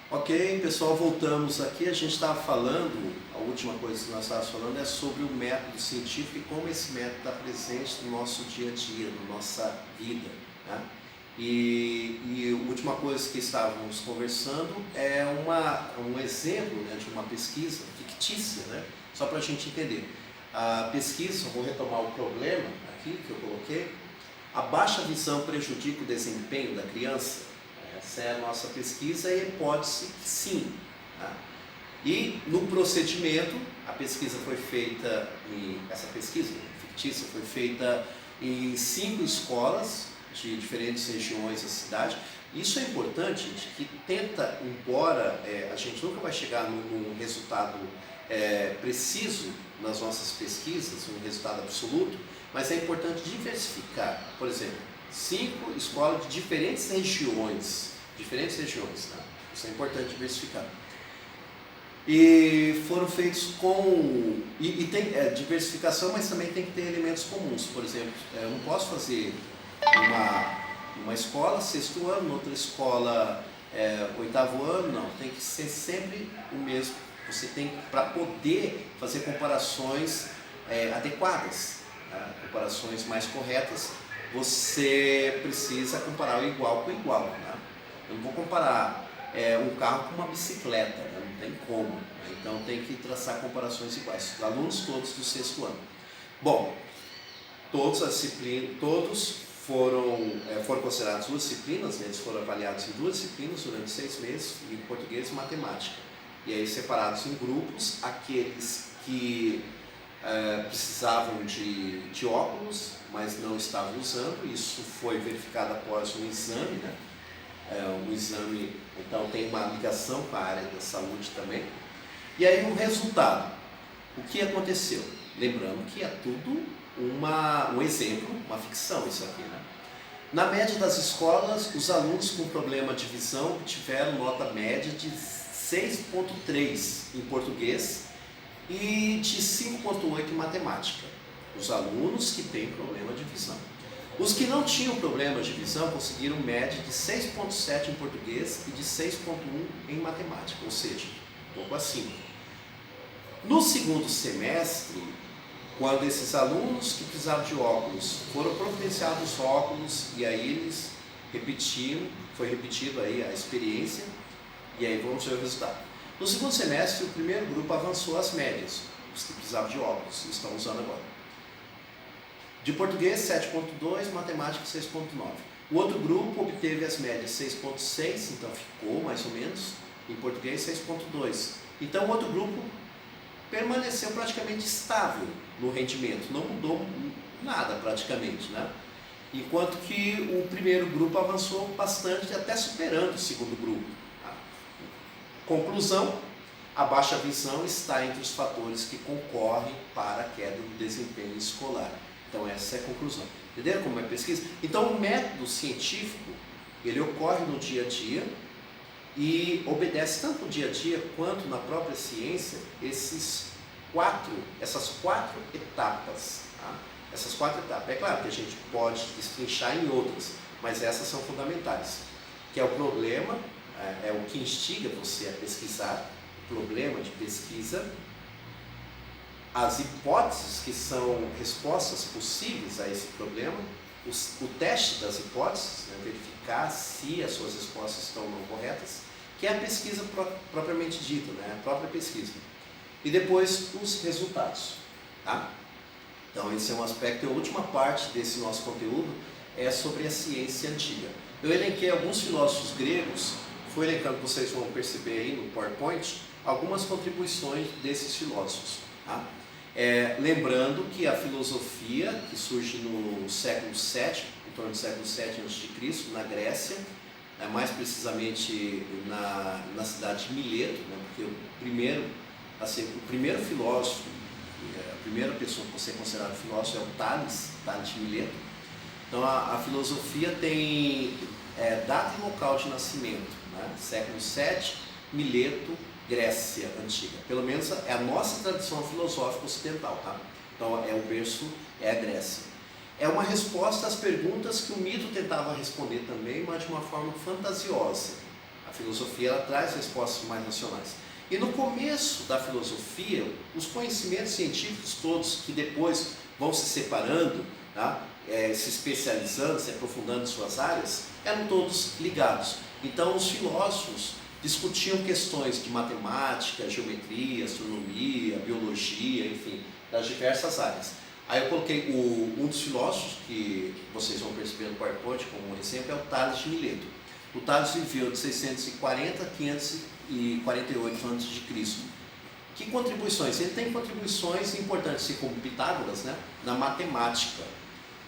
Ok, pessoal, voltamos aqui. A gente estava falando, a última coisa que nós estávamos falando é sobre o método científico e como esse método está presente no nosso dia a dia, na nossa vida, né? E a última coisa que estávamos conversando é um exemplo, né, de uma pesquisa fictícia, né? Só para a gente entender. A pesquisa, vou retomar o problema aqui que eu coloquei. A baixa visão prejudica o desempenho da criança? Essa é a nossa pesquisa e a hipótese que sim. Tá? E no procedimento, a pesquisa foi feita, essa pesquisa fictícia foi feita em 5 escolas de diferentes regiões da cidade. Isso é importante, gente, que tenta, embora a gente nunca vai chegar num resultado preciso nas nossas pesquisas, um resultado absoluto, mas é importante diversificar. Por exemplo, 5 escolas de diferentes regiões, tá? Isso é importante diversificar. E foram feitos com... E tem diversificação, mas também tem que ter elementos comuns. Por exemplo, eu não posso fazer uma escola 6º ano, outra escola 8º ano, não. Tem que ser sempre o mesmo. Você tem, para poder fazer comparações adequadas, né? Comparações mais corretas, você precisa comparar o igual com o igual, né? Eu não vou comparar um carro com uma bicicleta, né? Não tem como, né? Então tem que traçar comparações iguais. Os alunos todos do 6º ano. Bom, todas as disciplinas, todos foram considerados 2 disciplinas, né? Eles foram avaliados em 2 disciplinas durante 6 meses, em português e matemática. E aí separados em grupos, aqueles que precisavam de óculos, mas não estavam usando. Isso foi verificado após um exame, né? Um exame, então tem uma ligação com a área da saúde também. E aí o resultado, o que aconteceu? Lembrando que é tudo um exemplo, uma ficção isso aqui, né? Na média das escolas, os alunos com problema de visão tiveram nota média de 6,3 em português e de 5,8 em matemática. Os alunos que têm problema de visão. Os que não tinham problema de visão conseguiram média de 6,7 em português e de 6,1 em matemática, ou seja, um pouco acima. No segundo semestre, quando esses alunos que precisavam de óculos foram providenciados óculos e aí eles repetiram, foi repetido aí a experiência e aí vamos ver o resultado. No segundo semestre, o primeiro grupo avançou as médias, os que precisavam de óculos, estão usando agora. De português 7,2, matemática 6,9. O outro grupo obteve as médias 6,6, então ficou mais ou menos, em português 6,2. Então o outro grupo permaneceu praticamente estável no rendimento, não mudou nada praticamente, né? Enquanto que o primeiro grupo avançou bastante, até superando o segundo grupo. Conclusão, a baixa visão está entre os fatores que concorrem para a queda do desempenho escolar. Então essa é a conclusão. Entenderam como é a pesquisa? Então o método científico, ele ocorre no dia a dia e obedece tanto no dia a dia quanto na própria ciência essas 4 etapas. Tá? Essas 4 etapas. É claro que a gente pode destrinchar em outras, mas essas são fundamentais. Que é o problema, é o que instiga você a pesquisar, o problema de pesquisa, as hipóteses que são respostas possíveis a esse problema, o teste das hipóteses, né, verificar se as suas respostas estão ou não corretas, que é a pesquisa propriamente dita, né, a própria pesquisa. E depois os resultados. Tá? Então esse é um aspecto, e a última parte desse nosso conteúdo é sobre a ciência antiga. Eu elenquei alguns filósofos gregos, fui elencando, vocês vão perceber aí no PowerPoint, algumas contribuições desses filósofos. Tá? Lembrando que a filosofia, que surge no século VII, em torno do século VII a.C., na Grécia, mais precisamente na cidade de Mileto, né, porque o primeiro filósofo, a primeira pessoa que você considerado filósofo é o Tales de Mileto. Então a filosofia tem data e local de nascimento, né, século VII, Mileto, Grécia Antiga. Pelo menos é a nossa tradição filosófica ocidental, tá? Então o berço é a Grécia. É uma resposta às perguntas que o mito tentava responder também, mas de uma forma fantasiosa. A filosofia ela traz respostas mais racionais. E no começo da filosofia, os conhecimentos científicos todos que depois vão se separando, tá? Se especializando, se aprofundando em suas áreas, eram todos ligados. Então os filósofos discutiam questões de matemática, geometria, astronomia, biologia, enfim, das diversas áreas. Aí eu coloquei um dos filósofos, que vocês vão perceber no PowerPoint como exemplo, é o Tales de Mileto. O Tales viveu de 640 a 548 a.C. Que contribuições? Ele tem contribuições importantes, assim como Pitágoras, né, na matemática.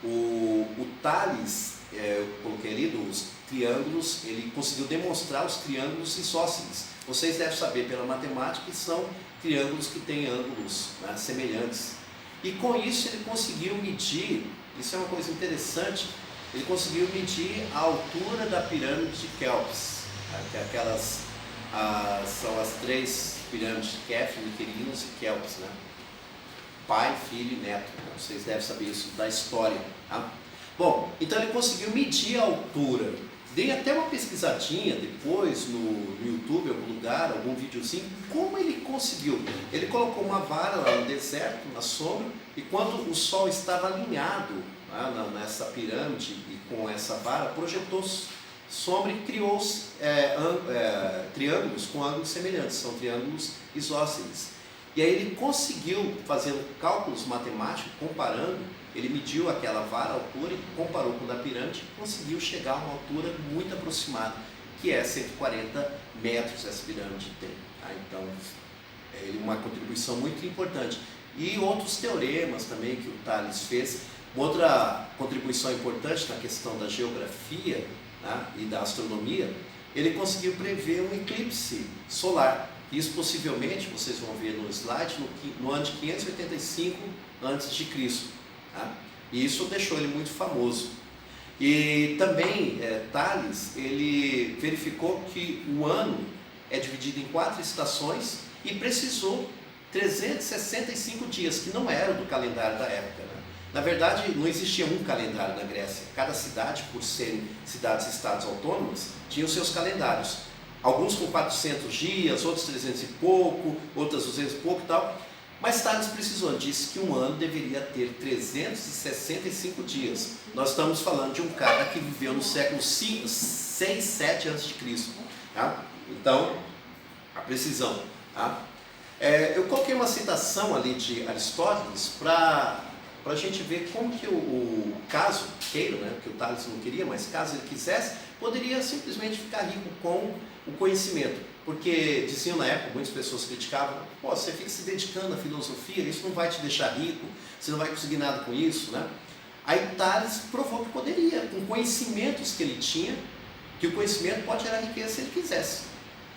O Tales, eu coloquei ali dos triângulos, ele conseguiu demonstrar os triângulos isósceles. Vocês devem saber pela matemática que são triângulos que têm ângulos, né, semelhantes. E com isso ele conseguiu medir, isso é uma coisa interessante, ele conseguiu medir a altura da pirâmide de Quéops, que é aquelas, são as 3 pirâmides de Khéops, Miquerinos e Quéops, né? Pai, filho e neto, né? Vocês devem saber isso da história, tá? Bom, então ele conseguiu medir a altura. Dei até uma pesquisadinha depois no YouTube, em algum lugar, algum videozinho, como ele conseguiu. Ele colocou uma vara lá no deserto, na sombra, e quando o sol estava alinhado, né, nessa pirâmide e com essa vara, projetou sombra e criou triângulos com ângulos semelhantes, são triângulos isósceles. E aí ele conseguiu, fazendo cálculos matemáticos, comparando, ele mediu aquela vara, a altura, e comparou com a da pirâmide, e conseguiu chegar a uma altura muito aproximada, que é 140 metros essa pirâmide tem. Então, é uma contribuição muito importante. E outros teoremas também que o Tales fez. Outra contribuição importante na questão da geografia, né, e da astronomia, ele conseguiu prever um eclipse solar. Isso possivelmente, vocês vão ver no slide, no ano de 585 a.C. Tá? E isso deixou ele muito famoso. E também Tales, ele verificou que o ano é dividido em 4 estações e precisou 365 dias, que não era do calendário da época, né? Na verdade, não existia um calendário na Grécia. Cada cidade, por serem cidades-estados autônomas, tinha os seus calendários. Alguns com 400 dias, outros 300 e pouco, outras 200 e pouco e tal. Mas Tales precisou, disse que um ano deveria ter 365 dias. Nós estamos falando de um cara que viveu no século 6, 7 a.C. Tá? Então, a precisão. Tá? Eu coloquei uma citação ali de Aristóteles para a gente ver como que o caso queira, né, que o Tales não queria, mas caso ele quisesse, poderia simplesmente ficar rico com o conhecimento. Porque diziam na época, muitas pessoas criticavam, pô, você fica se dedicando à filosofia, isso não vai te deixar rico, você não vai conseguir nada com isso, né? Aí Tales provou que poderia, com conhecimentos que ele tinha, que o conhecimento pode gerar riqueza se ele quisesse.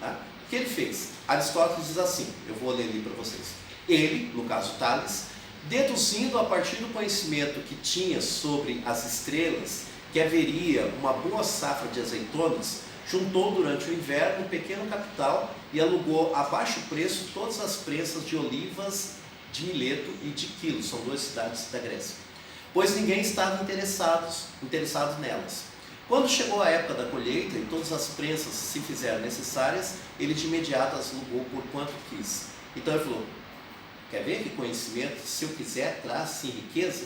Tá? O que ele fez? Aristóteles diz assim, eu vou ler ali para vocês. Ele, no caso Tales, deduzindo a partir do conhecimento que tinha sobre as estrelas, que haveria uma boa safra de azeitonas, juntou durante o inverno um pequeno capital e alugou a baixo preço todas as prensas de olivas de Mileto e de Quilo, são 2 cidades da Grécia, pois ninguém estava interessado nelas. Quando chegou a época da colheita e todas as prensas se fizeram necessárias, ele de imediato as alugou por quanto quis. Então ele falou, quer ver que conhecimento, se eu quiser, traz sim riqueza?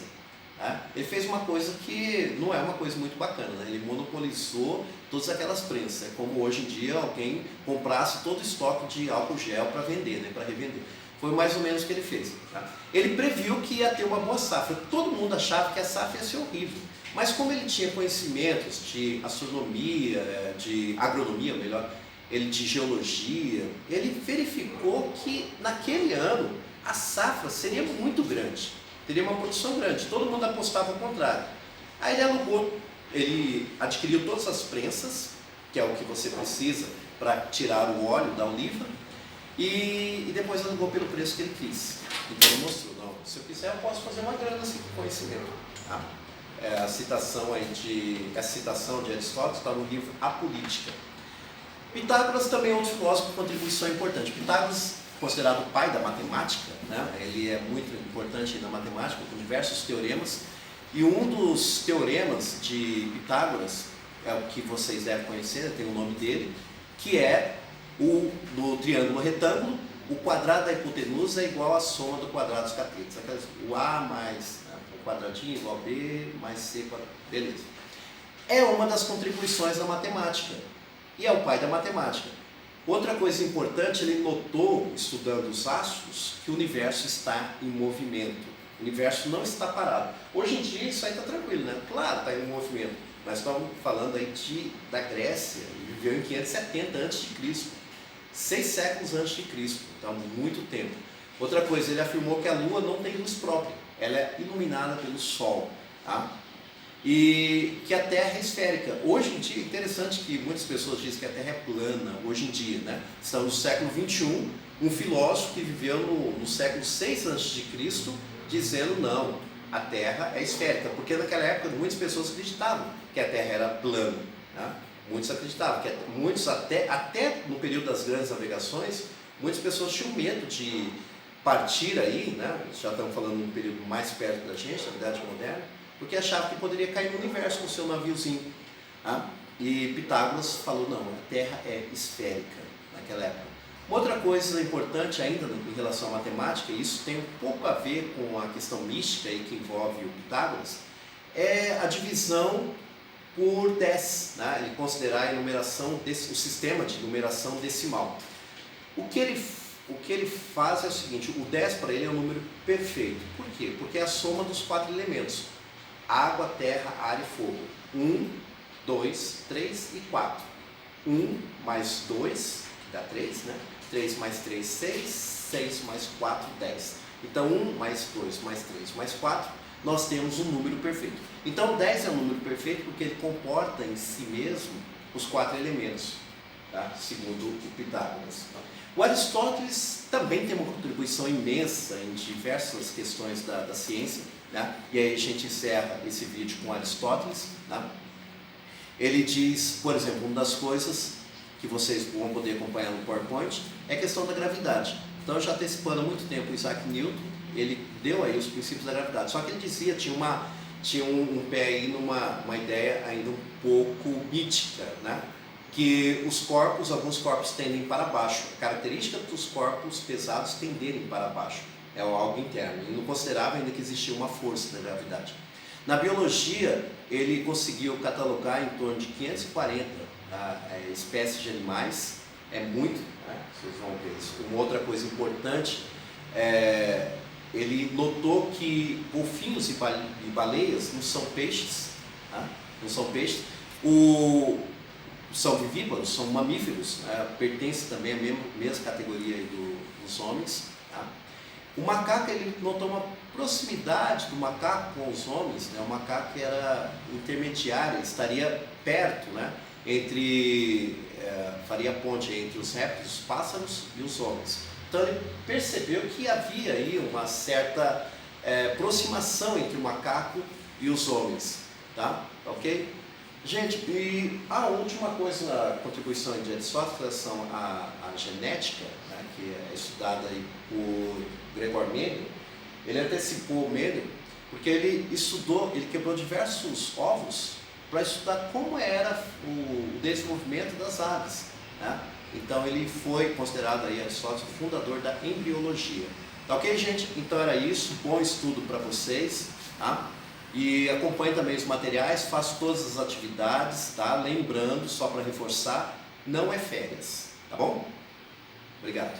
Tá? Ele fez uma coisa que não é uma coisa muito bacana, né? Ele monopolizou todas aquelas prensas. É como hoje em dia alguém comprasse todo o estoque de álcool gel para vender, né? Para revender. Foi mais ou menos o que ele fez. Tá? Ele previu que ia ter uma boa safra. Todo mundo achava que a safra ia ser horrível. Mas como ele tinha conhecimentos de astronomia, de agronomia, melhor, ele de geologia, ele verificou que naquele ano a safra seria muito grande. Teria uma produção grande, todo mundo apostava ao contrário. Aí ele adquiriu todas as prensas, que é o que você precisa para tirar o óleo da oliva, e depois alugou pelo preço que ele quis. Então ele mostrou, não, se eu quiser eu posso fazer uma grana assim com conhecimento. Tá? Essa citação de Aristóteles está no livro A Política. Pitágoras também é outro filósofo com contribuição importante. Pitágoras, considerado o pai da matemática, né? Ele é muito importante na matemática, com diversos teoremas, e um dos teoremas de Pitágoras, é o que vocês devem conhecer, tem o nome dele, que é do triângulo retângulo, o quadrado da hipotenusa é igual à soma do quadrado dos catetos. O A mais o quadradinho igual a B mais C quadrado. Beleza. É uma das contribuições da matemática e é o pai da matemática. Outra coisa importante, ele notou, estudando os astros, que o universo está em movimento. O universo não está parado. Hoje em dia isso aí está tranquilo, né? Claro, está em movimento. Nós estamos falando aí da Grécia, ele viveu em 570 a.C., 6 séculos antes de Cristo, então muito tempo. Outra coisa, ele afirmou que a Lua não tem luz própria, ela é iluminada pelo Sol, tá? E que a Terra é esférica. Hoje em dia, interessante que muitas pessoas dizem que a Terra é plana, hoje em dia, né? Estamos no século XXI, um filósofo que viveu no século 6 a.C., dizendo não, a Terra é esférica, porque naquela época muitas pessoas acreditavam que a Terra era plana, né? Muitos acreditavam, muitos até no período das grandes navegações, muitas pessoas tinham medo de partir aí, né? Já estamos falando de um período mais perto da gente, da Idade Moderna, porque achavam que poderia cair no universo com o seu naviozinho. Tá? E Pitágoras falou, não, a Terra é esférica naquela época. Uma outra coisa importante ainda em relação à matemática, e isso tem um pouco a ver com a questão mística aí que envolve o Pitágoras, é a divisão por 10, né? Ele considerar a numeração o sistema de numeração decimal. O que ele faz é o seguinte, o 10 para ele é um número perfeito. Por quê? Porque é a soma dos 4 elementos. Água, terra, ar e fogo. 1, 2, 3 e 4. 1 mais 2, que dá 3, né? 3 mais 3, 6. 6 mais 4, 10. Então 1 mais 2 mais 3 mais 4, nós temos um número perfeito. Então 10 é um número perfeito porque ele comporta em si mesmo os 4 elementos, tá? Segundo o Pitágoras. O Aristóteles também tem uma contribuição imensa em diversas questões da ciência, né? E aí a gente encerra esse vídeo com Aristóteles, né? Ele diz, por exemplo, uma das coisas que vocês vão poder acompanhar no PowerPoint é a questão da gravidade. Então, já antecipando há muito tempo, o Isaac Newton, ele deu aí os princípios da gravidade, só que ele dizia, tinha um pé aí numa ideia ainda um pouco mítica, né? Que alguns corpos tendem para baixo. A característica dos corpos pesados tenderem para baixo é algo interno. Ele não considerava ainda que existia uma força da gravidade. Na biologia, ele conseguiu catalogar em torno de 540 espécies de animais. É muito, né? Vocês vão ver isso. Uma outra coisa importante, ele notou que golfinhos e baleias não são peixes, tá? Não são peixes. São vivíparos, são mamíferos, pertencem também à mesma categoria aí dos homens. Tá? O macaco, ele notou uma proximidade do macaco com os homens, né? O macaco que era intermediário, estaria perto, né? Faria ponte entre os répteis, os pássaros e os homens. Então ele percebeu que havia aí uma certa aproximação entre o macaco e os homens. Tá? Ok? Gente, e a última coisa na contribuição de Aristóteles em relação à genética, né, que é estudada aí por Gregor Mendel, ele antecipou Mendel, porque ele quebrou diversos ovos para estudar como era o desenvolvimento das aves. Né? Então ele foi considerado aí Aristóteles o fundador da embriologia. Tá ok, gente? Então era isso, bom estudo para vocês. Tá? E acompanhe também os materiais, faço todas as atividades, tá? Lembrando, só para reforçar, não é férias, tá bom? Obrigado.